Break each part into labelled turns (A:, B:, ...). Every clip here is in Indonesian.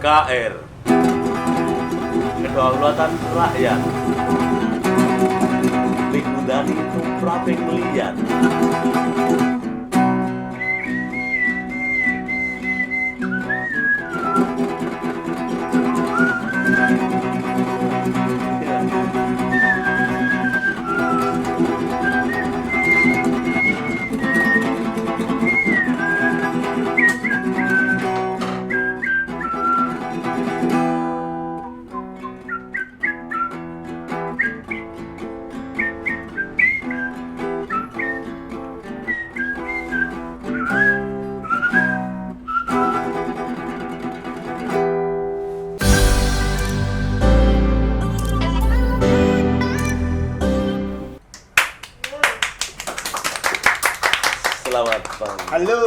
A: KR Kedaulatan Rakyat Likudani Tumpraping Melian. Selamat pagi.
B: Halo,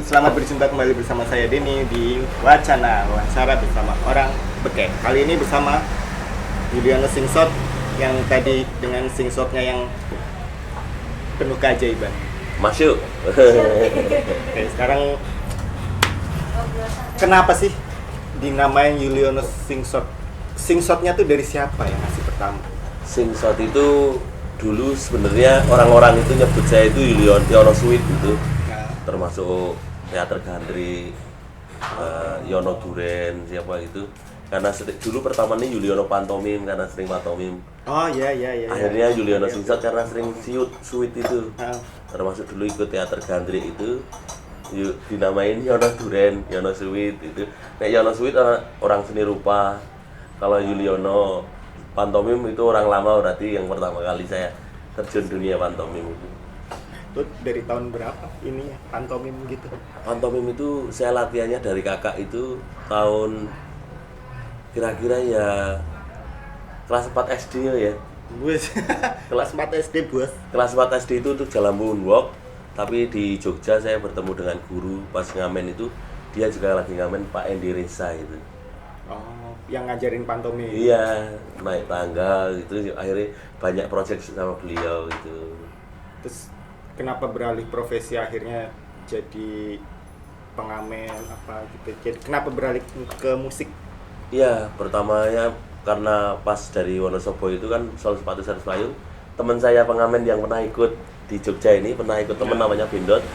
B: selamat berjumpa kembali bersama saya Denny di Wacana Wawancara bersama orang Beken. Kali ini bersama Juliano Singsot yang tadi dengan singshotnya yang penuh keajaiban.
A: Masuk.
B: Oke, sekarang kenapa sih dinamain Juliano Singsot? Singshotnya tuh dari siapa yang ngasih pertama?
A: Singsot itu dulu sebenarnya orang-orang itu nyebut saya itu Yono Sweet gitu.
B: Nah,
A: Termasuk teater gandri, Yono Duren, siapa itu. Karena dulu pertama nih Yuliono Pantomim karena sering pantomim.
B: oh iya.
A: Akhirnya Juliano Singsot karena sering sweet itu.
B: Nah,
A: Termasuk dulu ikut teater gandri itu dinamain Yono Duren, Yono Sweet itu. Nek Yono Sweet orang seni rupa. Kalau Yuliono pantomim itu orang lama, berarti yang pertama kali saya terjun dunia pantomim itu.
B: itu dari tahun berapa ini ya, pantomim gitu?
A: Pantomim itu saya latihannya dari kakak itu tahun kira-kira ya kelas 4 SD ya.
B: Bus. Kelas 4 SD, Bos.
A: Kelas 4 SD itu untuk jalan moonwalk, tapi di Jogja saya bertemu dengan guru pas ngamen itu, dia juga lagi ngamen Pak Endi Reza itu.
B: Oh, yang ngajarin pantomim.
A: Iya, naik tangga gitu, akhirnya banyak proyek sama beliau gitu.
B: Terus kenapa beralih profesi akhirnya jadi pengamen apa gitu? Jadi kenapa beralih ke musik?
A: Iya, pertamanya karena pas dari Wonosobo itu kan soal sepatu servis payung, teman saya pengamen yang pernah ikut di Jogja ini, pernah ikut temen namanya Bindot,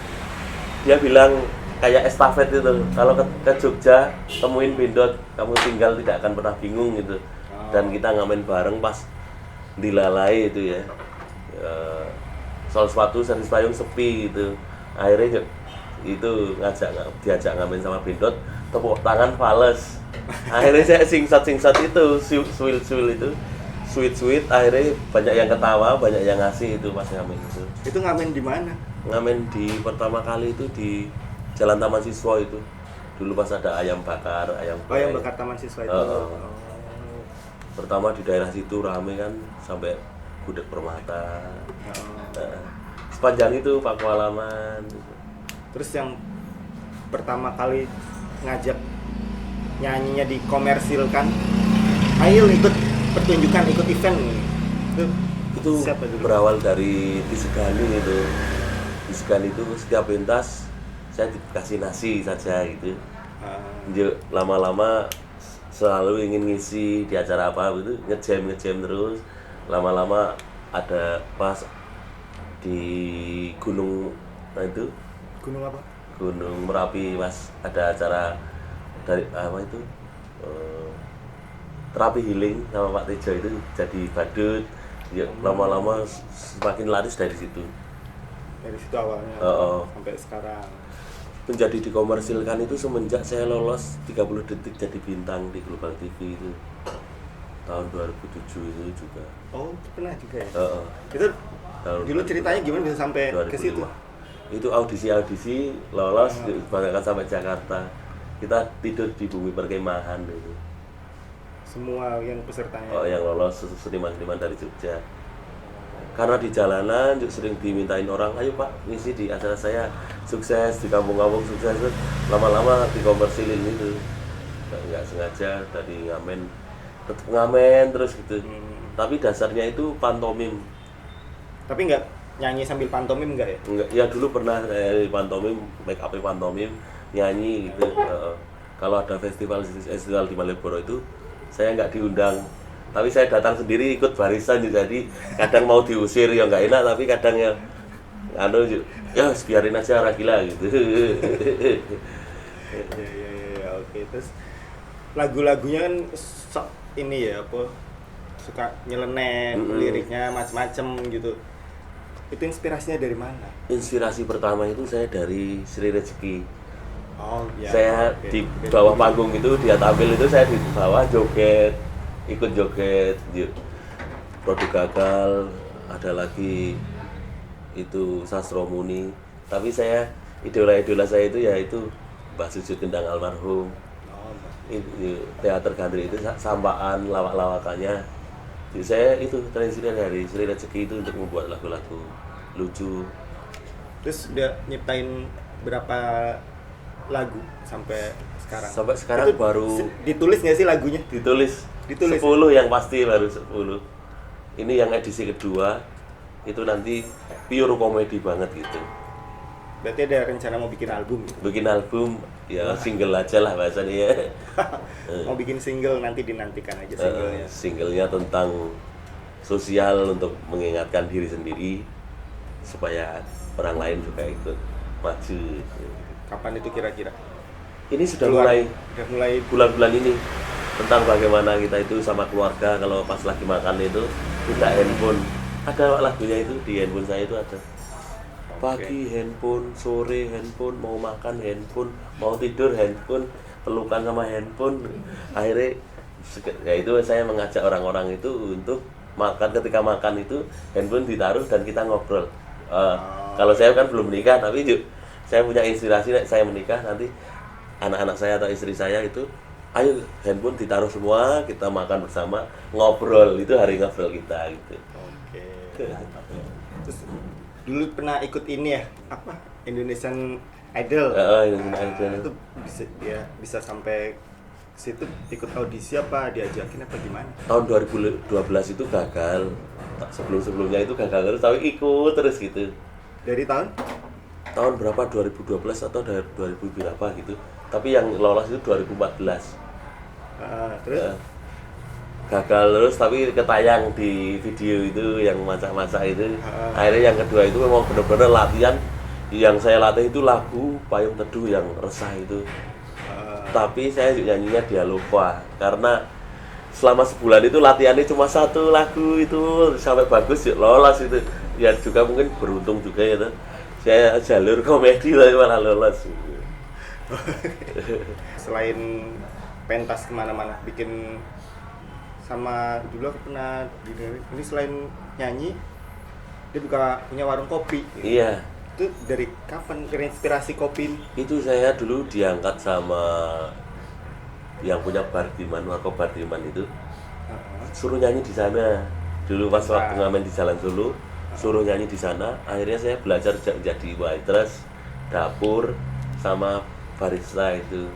A: dia bilang kayak estafet itu, kalau ke Jogja temuin Bindot, kamu tinggal tidak akan pernah bingung gitu. Dan kita ngamen bareng pas dilalai itu ya, soal sepatu servis payung sepi gitu, akhirnya itu diajak ngamen sama Bindot, tepuk tangan fales. Akhirnya saya singsat itu, swil itu, sweet, akhirnya banyak yang ketawa, banyak yang ngasih itu pas ngamen itu.
B: Itu ngamen di mana?
A: Ngamen di pertama kali itu di Jalan Taman Siswa itu. Dulu pas ada ayam bakar
B: Oh, yang bakar Taman Siswa itu.
A: Oh. Pertama di daerah situ rame kan sampai Gudeg Permata. Sepanjang itu Pak Kualaman.
B: Terus yang pertama kali ngajak nyanyinya dikomersilkan, ayo ikut pertunjukan, ikut event
A: Itu
B: siapa dulu?
A: berawal dari Disegani itu. Disegani itu setiap pentas saya dikasih nasi saja gitu. Lama-lama selalu ingin ngisi di acara apa gitu, ngejam terus. Lama-lama ada pas di gunung itu,
B: Gunung apa?
A: Gunung Merapi, pas ada acara dari apa itu, terapi healing sama Pak Tejo itu jadi badut. Ya, lama-lama semakin laris dari situ.
B: Dari situ awalnya sampai sekarang.
A: Menjadi dikomersilkan itu semenjak saya lolos 30 detik jadi bintang di Global TV itu tahun 2007 itu juga.
B: Oh, itu pernah juga ya?
A: Itu
B: Itu dulu ceritanya gimana bisa sampai
A: 2005.
B: ke situ?
A: Itu audisi lolos bahkan sampai Jakarta. Kita tidur di bumi perkemahan itu.
B: Semua yang pesertanya.
A: Oh, yang lolos seniman-seniman dari Jogja. Karena di jalanan juga sering dimintain orang, ayo Pak, ngisi di acara saya, sukses di kampung-kampung sukses. Lama-lama dikomersilin gitu. Nggak sengaja dari ngamen, tetap ngamen terus gitu. Tapi dasarnya itu pantomim.
B: Tapi nggak nyanyi sambil pantomim nggak ya?
A: Enggak, ya dulu pernah pantomim, make up pantomim, nyanyi gitu. kalau ada festival di Malioboro itu saya nggak diundang, tapi saya datang sendiri ikut barisan. Jadi kadang mau diusir ya nggak enak, tapi kadang ya ya biarin aja orang gila gitu.
B: Ya, oke. Terus lagu-lagunya kan ini ya apa, suka nyeleneh, liriknya macam-macam gitu. Itu inspirasinya dari mana?
A: Inspirasi pertama itu saya dari Sri Rezeki.
B: Oh iya.
A: Saya di bawah panggung itu dia tampil itu, saya di bawah joget, ikut joget. Produk Gagal, ada lagi itu Sastro Muni. Tapi saya idola saya itu yaitu Mbah Sujud Kendang almarhum. Itu teater gandri itu sampaan lawak-lawakannya. Jadi saya itu terinspirasi dari Sri Rezeki itu untuk membuat lagu-lagu lucu.
B: Terus udah nyiptain berapa lagu sampai sekarang?
A: Sampai sekarang
B: itu
A: baru
B: ditulis nggak sih lagunya?
A: Ditulis 10 yang pasti, baru 10. Ini yang edisi kedua, itu nanti pure komedi banget gitu.
B: Berarti ada rencana mau bikin album?
A: Bikin album, ya single aja lah bahasanya ya.
B: Mau bikin single, nanti dinantikan aja singlenya.
A: Singlenya tentang sosial untuk mengingatkan diri sendiri supaya orang lain juga ikut maju.
B: Kapan itu kira-kira?
A: Ini sudah
B: Udah mulai
A: bulan-bulan ini, tentang bagaimana kita itu sama keluarga kalau pas lagi makan itu tidak handphone. Ada lagunya itu di handphone saya itu ada. Pagi handphone, sore handphone, mau makan handphone, mau tidur handphone, pelukan sama handphone. Akhirnya ya itu saya mengajak orang-orang itu untuk makan, ketika makan itu handphone ditaruh dan kita ngobrol. Kalau saya kan belum menikah, tapi saya punya inspirasi, saya menikah nanti anak-anak saya atau istri saya itu, ayo handphone ditaruh semua, kita makan bersama, ngobrol, itu hari ngobrol kita gitu.
B: Oke. Terus dulu pernah ikut ini ya, apa, Indonesian Idol?
A: Indonesian Idol
B: itu bisa sampai situ ikut audisi apa diajakin apa gimana?
A: Tahun 2012 itu gagal, sebelumnya itu gagal terus, tapi ikut terus gitu.
B: Dari
A: tahun berapa, 2012 atau dari 2000 berapa gitu, tapi yang lolos itu 2014.
B: Terus
A: gagal terus, tapi ketayang di video itu yang masak-masak itu. Akhirnya yang kedua itu memang benar-benar latihan, yang saya latih itu lagu Payung Teduh yang resah itu. Tapi saya nyanyinya dia lupa, karena selama sebulan itu latihannya cuma satu lagu itu, sampai bagus lolos itu. Ya juga mungkin beruntung juga ya tuh. Saya jalur komedi tapi malah lolos.
B: Selain pentas kemana-mana, bikin sama dulu aku pernah ini selain nyanyi dia punya warung kopi.
A: Iya.
B: Itu dari kapan terinspirasi kopi?
A: Itu saya dulu diangkat sama yang punya bar Diman, Warkop Bar Diman itu. Suruh nyanyi di sana. Dulu pas waktu ngamen di Jalan Solo, suruh nyanyi di sana. Akhirnya saya belajar jadi waitress, dapur, sama barista itu.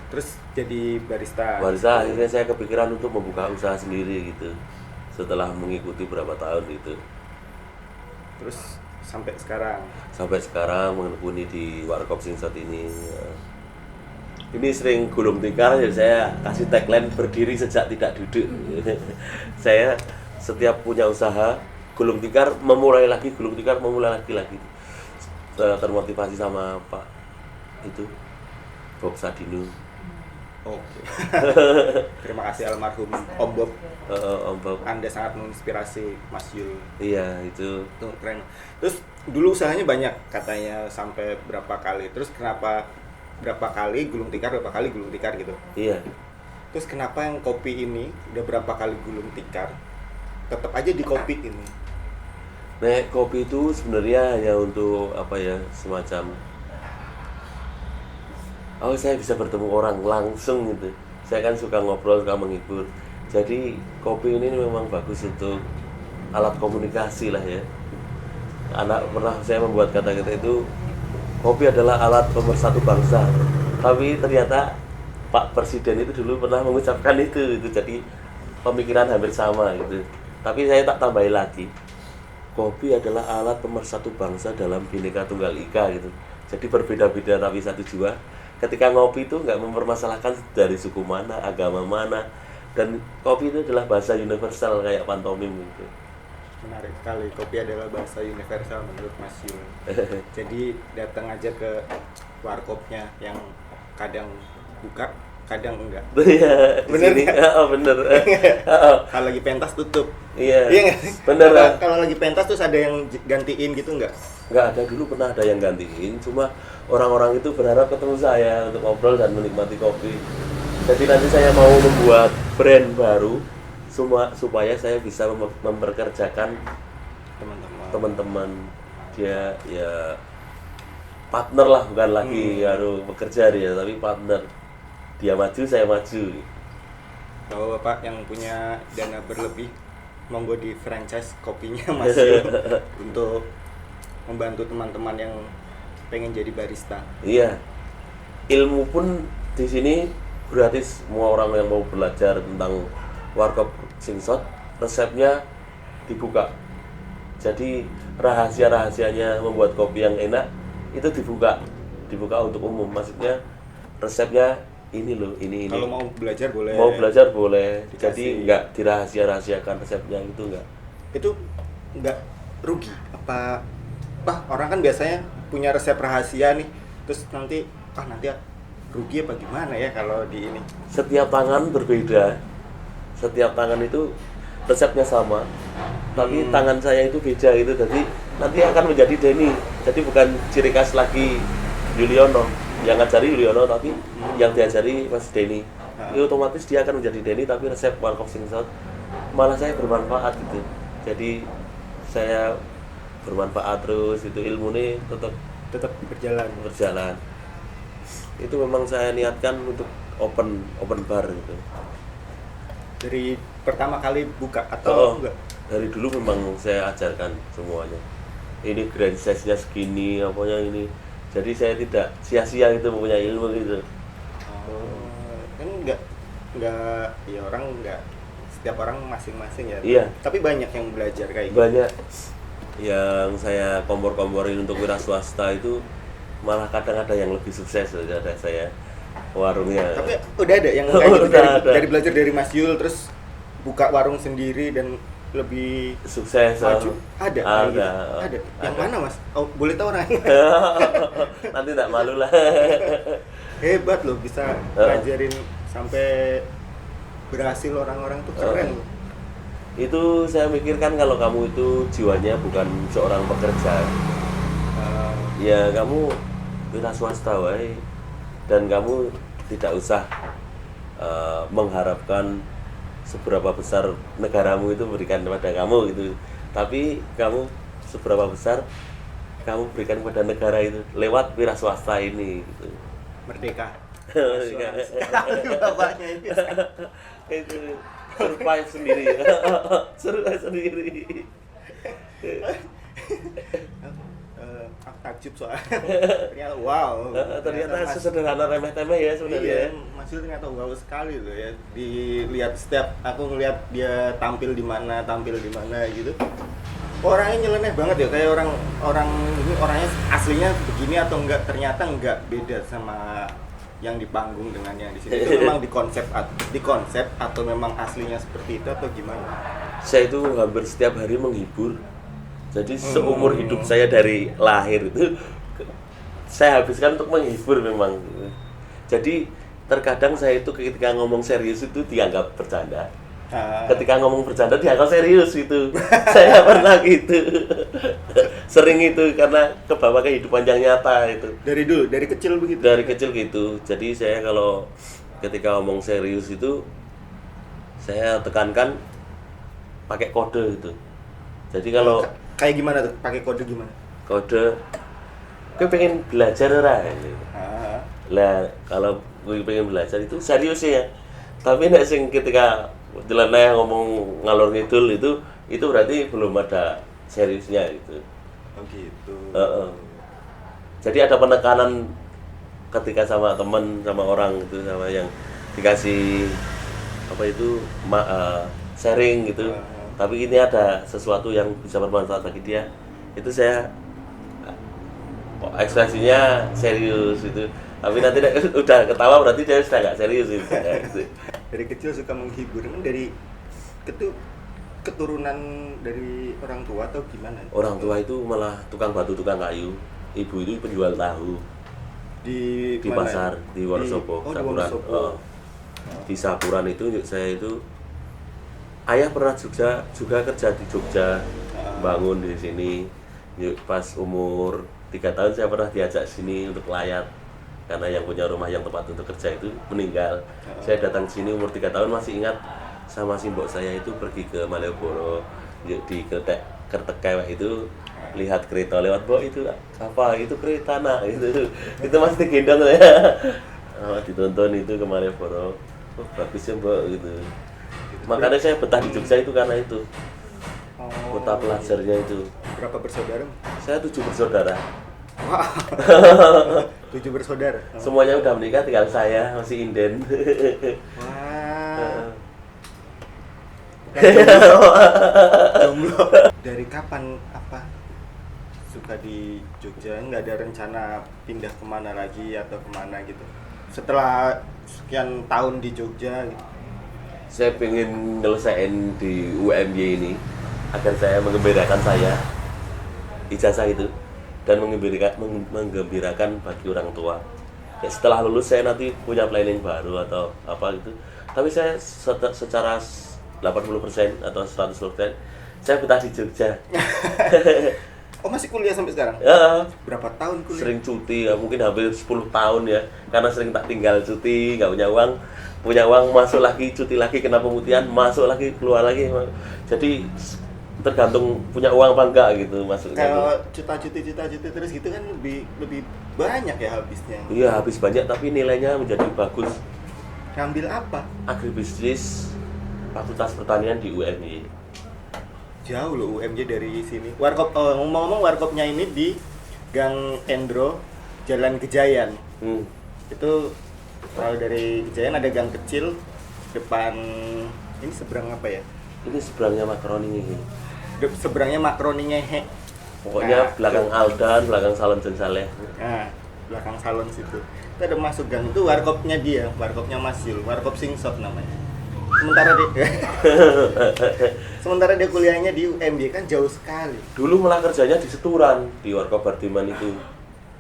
B: Terus jadi barista.
A: Akhirnya saya kepikiran untuk membuka usaha sendiri gitu. Setelah mengikuti berapa tahun itu.
B: Terus sampai sekarang
A: menekuni di Warkop Singsot ini. Ini sering gulung tikar, jadi saya kasih tagline berdiri sejak tidak duduk. Saya setiap punya usaha gulung tikar memulai lagi. Termotivasi sama Pak itu Bob Sadino.
B: Oke. Terima kasih almarhum Om Bob.
A: Om Bob.
B: Anda sangat menginspirasi Mas Yul.
A: Iya, itu.
B: Tuh keren. Terus dulu usahanya banyak katanya, sampai berapa kali. Terus kenapa berapa kali gulung tikar gitu?
A: Iya.
B: Terus kenapa yang kopi ini udah berapa kali gulung tikar tetap aja di kopi ini?
A: Nah, kopi itu sebenarnya hanya untuk apa ya, semacam saya bisa bertemu orang langsung gitu. Saya kan suka ngobrol, suka menghibur. Jadi kopi ini memang bagus untuk alat komunikasi lah ya. Pernah saya membuat kata-kata itu, kopi adalah alat pemersatu bangsa. Tapi ternyata Pak Presiden itu dulu pernah mengucapkan itu. Jadi pemikiran hampir sama gitu. Tapi saya tak tambahin lagi, kopi adalah alat pemersatu bangsa dalam Bhinneka Tunggal Ika gitu. Jadi berbeda-beda tapi satu jua. ketika ngopi itu nggak mempermasalahkan dari suku mana, agama mana, dan kopi itu adalah bahasa universal kayak pantomim gitu.
B: Menarik sekali, kopi adalah bahasa universal menurut Mas Yul. Jadi datang aja ke warkopnya yang kadang buka, kadang enggak.
A: Iya,
B: Bener
A: bener
B: nggak?
A: oh, bener.
B: Kalau lagi pentas tutup.
A: Iya.
B: Iya nggak?
A: Bener.
B: Kalau lagi pentas terus ada yang gantiin gitu nggak?
A: Nggak ada, dulu pernah ada yang gantiin, cuma orang-orang itu berharap ketemu saya untuk ngobrol dan menikmati kopi. Jadi nanti saya mau membuat brand baru supaya saya bisa memperkerjakan teman-teman dia, ya partner lah, bukan lagi harus bekerja dia, tapi partner. Dia maju, saya maju.
B: Kalau Bapak yang punya dana berlebih, monggo di franchise kopinya Mas Yul untuk membantu teman-teman yang pengen jadi barista.
A: Iya. Ilmu pun di sini gratis. Semua orang yang mau belajar tentang warkop Singshot, resepnya dibuka. Jadi rahasia-rahasianya membuat kopi yang enak itu dibuka untuk umum. Maksudnya resepnya ini loh, ini.
B: Kalau mau belajar boleh.
A: Mau belajar boleh.
B: Dikasih.
A: Jadi nggak dirahasia-rahasiakan resepnya, itu nggak.
B: Itu nggak rugi apa? Wah, orang kan biasanya punya resep rahasia nih, terus nanti rugi apa gimana ya kalau di ini?
A: Setiap tangan berbeda. Setiap tangan itu resepnya sama, tapi tangan saya itu beda gitu. Jadi nanti akan menjadi Denny. Jadi bukan ciri khas lagi Yuliono yang ngajari Yuliono, tapi yang diajari Mas Denny. Itu otomatis dia akan menjadi Denny, tapi resep warkop Singshot malah saya bermanfaat gitu. Jadi saya bermanfaat terus, itu ilmu nih tetap berjalan. Itu memang saya niatkan untuk open bar gitu.
B: Dari pertama kali buka atau enggak?
A: Dari dulu memang saya ajarkan semuanya. Ini grand size-nya segini, apanya ini. Jadi saya tidak sia-sia itu mempunyai ilmu gitu.
B: Kan enggak ya orang enggak, setiap orang masing-masing ya.
A: Iya.
B: Tapi banyak yang belajar kayak gitu.
A: Banyak yang saya kompor-komporin untuk wira swasta itu, malah kadang ada yang lebih sukses daripada saya warungnya.
B: Tapi udah ada yang kayak gitu
A: Udah ada.
B: dari belajar dari Mas Yul terus buka warung sendiri dan lebih
A: Sukses.
B: maju. Ada. kayak gitu?
A: Ada.
B: Ada. Yang mana Mas? Oh, boleh tahu orangnya?
A: Nanti tak malu lah.
B: Hebat loh, bisa ngajarin sampai berhasil orang-orang tuh keren loh.
A: Itu saya mikirkan kalau kamu itu jiwanya bukan seorang pekerja, ya kamu wira swasta wae, dan kamu tidak usah mengharapkan seberapa besar negaramu itu berikan kepada kamu gitu. Tapi kamu seberapa besar kamu berikan kepada negara itu lewat wira swasta ini gitu.
B: Merdeka.
A: Sekali
B: Bapaknya ini.
A: Itu survive sendiri. Survive sendiri.
B: Aku takjub soalnya. Ternyata wow.
A: Ternyata sesederhana remeh temeh ya sebenarnya.
B: Iya, Mas Yul ternyata wow sekali loh ya. Dilihat setiap aku ngelihat dia tampil di mana gitu. Orangnya nyeleneh banget ya, kayak orang ini orangnya aslinya begini atau enggak, ternyata enggak, beda sama yang di panggung dengan yang di sini. Itu memang di konsep atau memang aslinya seperti itu atau gimana?
A: Saya itu hampir setiap hari menghibur. Jadi seumur hidup saya dari lahir itu saya habiskan untuk menghibur memang. Jadi terkadang saya itu ketika ngomong serius itu dianggap bercanda. Ketika ngomong bercanda dianggap serius itu. Saya pernah gitu. Sering itu karena kebawa kehidupan yang nyata itu.
B: Dari dulu, dari kecil begitu?
A: Dari kecil gitu. Jadi saya kalau ketika ngomong serius itu saya tekankan pakai kode itu. Jadi kalau
B: kayak gimana tuh? Pakai kode gimana?
A: Kode gue pengen belajar ora gitu. Lah kalau gue pengen belajar itu serius ya. Tapi nek sing ketika jeleneh ngomong ngalor ngidul itu berarti belum ada seriusnya gitu.
B: Oh gitu.
A: Jadi ada penekanan ketika sama teman, sama orang gitu, sama yang dikasih apa itu sharing gitu. Tapi ini ada sesuatu yang bisa bermanfaat bagi dia. Itu saya ekspresinya serius itu. Tapi nanti udah ketawa berarti dia sudah nggak serius itu.
B: Dari kecil suka menghibur, emang dari keturunan dari orang tua atau gimana?
A: Orang tua itu malah tukang batu, tukang kayu. Ibu itu penjual tahu
B: Di
A: di
B: mana?
A: pasar di Wonosobo,
B: di
A: Sapuran.
B: Wonosobo.
A: Di Sapuran itu saya itu ayah pernah juga kerja di Jogja, bangun di sini. Pas umur 3 tahun saya pernah diajak sini untuk layar karena yang punya rumah yang tempat untuk kerja itu meninggal. Saya datang sini umur 3 tahun, masih ingat sama simbok saya itu pergi ke Malioboro di Kertek Kewek itu, lihat kereta lewat, "Mbok itu apa? Itu kereta nak." Itu masih digendong saya. Ditonton itu ke Malioboro. Oh, bagus ya Mbak gitu. Makanya saya betah di Jogja itu karena itu. Kota pelajarnya itu.
B: Berapa bersaudara?
A: Saya 7 bersaudara.
B: Wah. 7 bersaudara.
A: Semuanya udah menikah, tinggal saya masih inden.
B: Wah. Jomblo. Dari kapan suka di Jogja? Nggak ada rencana pindah kemana lagi atau kemana gitu? Setelah sekian tahun di Jogja gitu.
A: Saya pengen nyelesain di UMY ini agar saya mengembirakan saya ijazah itu dan menggembirakan bagi orang tua. Ya, setelah lulus saya nanti punya planning baru atau apa gitu. Tapi saya secara 80% atau 100% saya betah di Jogja.
B: Oh, masih kuliah sampai sekarang?
A: Ya,
B: Berapa tahun kuliah?
A: sering cuti ya, mungkin hampir 10 tahun ya, karena sering tak tinggal cuti, nggak punya uang masuk lagi, cuti lagi, kena pemutihan, masuk lagi, keluar lagi. Jadi tergantung punya uang apa enggak gitu masuknya.
B: Kalau cuti terus gitu kan lebih banyak ya habisnya.
A: Iya, habis banyak tapi nilainya menjadi bagus.
B: Ngambil apa?
A: Agribisnis Fakultas Pertanian di UMY.
B: Jauh loh UMJ dari sini. Warkop, ngomong-ngomong warkopnya ini di Gang Endro, Jalan Gejayan. Itu kalau dari Gejayan ada gang kecil depan, ini seberang apa ya?
A: Ini seberangnya makaroni ini.
B: Seberangnya makroni ngehe.
A: Pokoknya belakang Aldan, belakang Salon Jen Saleh.
B: Nah, belakang salon situ. Kita ada masuk gang itu warkopnya dia, warkopnya Mas Yul, warkop Singsot namanya. Sementara dia kuliahnya di UMY kan jauh sekali.
A: Dulu malah kerjanya di Seturan, di Warkop Bardiman itu.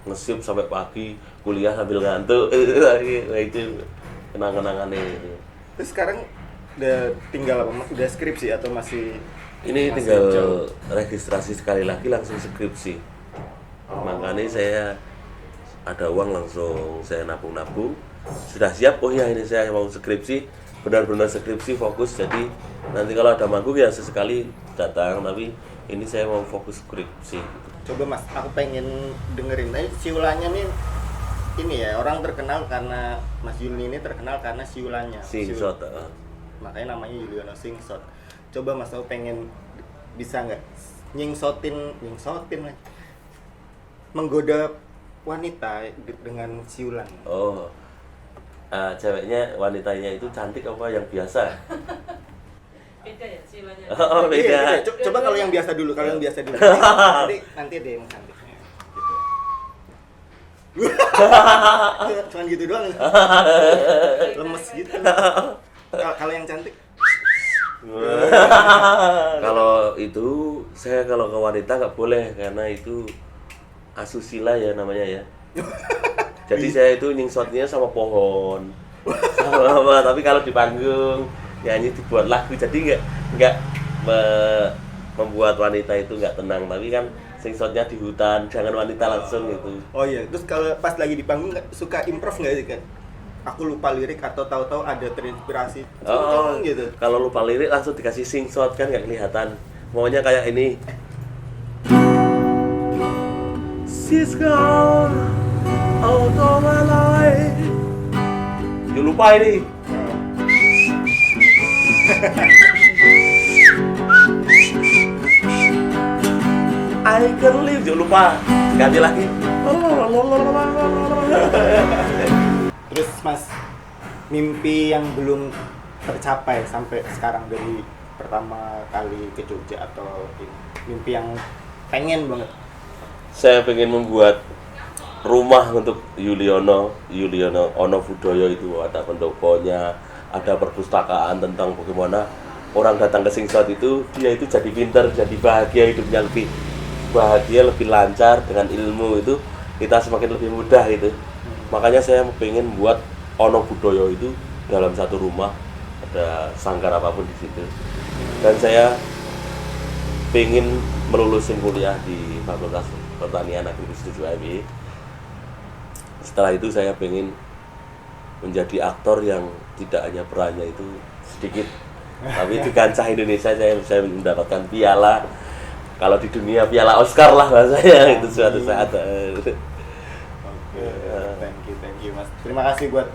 A: Ngesip sampai pagi, kuliah sambil ngantuk. Itu kenang-kenangannya itu.
B: Terus sekarang udah tinggal apa? Udah skripsi atau masih?
A: Ini
B: masih
A: tinggal
B: jauh?
A: registrasi sekali lagi langsung skripsi. Makanya saya ada uang langsung saya nabung-nabung. Sudah siap, oh ya ini saya mau skripsi. Benar-benar skripsi fokus, jadi nanti kalau ada manggung ya sesekali datang, tapi ini saya mau fokus skripsi.
B: Coba Mas, aku pengen dengerin. Tapi siulannya nih ini ya, orang terkenal karena Mas Yuli ini terkenal karena siulannya.
A: Singsot.
B: Makanya namanya Yuliono Singsot. Coba Mas, aku pengen bisa nggak nyingsotin lagi. Menggoda wanita dengan siulan.
A: Oh. Ceweknya, wanitanya itu cantik apa yang biasa?
C: Beda ya silanya.
A: Oh, beda.
B: Iya, coba kalau yang biasa dulu, nanti ada yang cantiknya. Gitu. Cuman gitu doang. Lemes gitu. Kalau yang cantik?
A: Kalau itu saya kalau ke wanita nggak boleh karena itu asusila ya namanya ya. Jadi saya itu nyingsotnya sama pohon, sama apa. Tapi kalau di panggung nyanyi dibuat lagu, jadi nggak membuat wanita itu nggak tenang. Tapi kan singsotnya di hutan, jangan wanita langsung gitu.
B: Oh iya, terus kalau pas lagi di panggung suka improv nggak sih kan? Aku lupa lirik atau tahu-tahu ada terinspirasi.
A: Oh,
B: gitu.
A: Kalau lupa lirik langsung dikasih singsot kan nggak kelihatan. Maunya kayak ini. She's gone out of my life. Ya lupa ini. I can live. Ya lupa. Ganti lagi.
B: Terus Mas, mimpi yang belum tercapai sampai sekarang dari pertama kali ke Jogja atau ini, mimpi yang pengen banget?
A: Saya pengen membuat rumah untuk Yuliono Ono Budoyo itu, ada pendoponya, ada perpustakaan tentang bagaimana orang datang ke Singsot itu dia itu jadi pinter, jadi bahagia, hidupnya lebih bahagia, lebih lancar dengan ilmu itu kita semakin lebih mudah itu. Makanya saya pengen buat Ono Budoyo itu dalam satu rumah, ada sanggar apapun di situ. Dan saya pengen melulusin kuliah di Fakultas Pertanian Agribisnis 7 MI. Setelah itu saya pengen menjadi aktor yang tidak hanya perannya itu sedikit, tapi di kancah Indonesia saya mendapatkan piala. Kalau di dunia piala Oscar lah bahasanya itu suatu saat.
B: Oke, thank you Mas. Terima kasih buat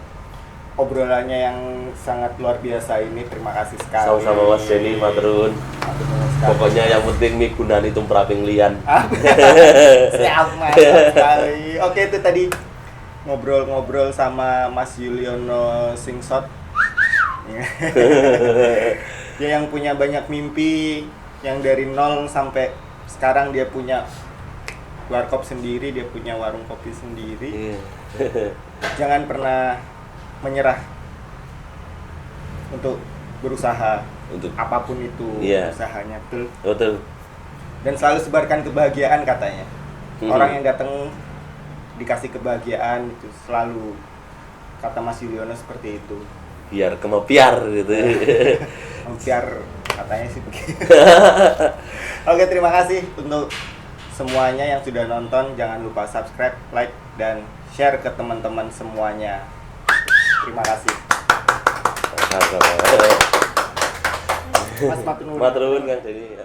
B: obrolannya yang sangat luar biasa ini. Terima kasih sekali.
A: Sama-sama Mas Denny, maturun. Pokoknya yang penting migunani tumraping lian.
B: Siap Mas sekali. Oke, itu tadi ngobrol-ngobrol sama Mas Yuliono Singsot. Dia yang punya banyak mimpi, yang dari nol sampai sekarang dia punya warkop sendiri, dia punya warung kopi sendiri. Jangan pernah menyerah untuk berusaha
A: Untuk
B: apapun itu usahanya,
A: betul.
B: Dan selalu sebarkan kebahagiaan katanya. Orang yang datang dikasih kebahagiaan itu selalu, kata Mas Yuliono seperti itu.
A: Biar kemepiar gitu.
B: Biar katanya sih begitu. Oke, terima kasih untuk semuanya yang sudah nonton. Jangan lupa subscribe, like, dan share ke teman-teman semuanya. Terima kasih. Mas matur nuwun.
A: Maturun Kang Denny.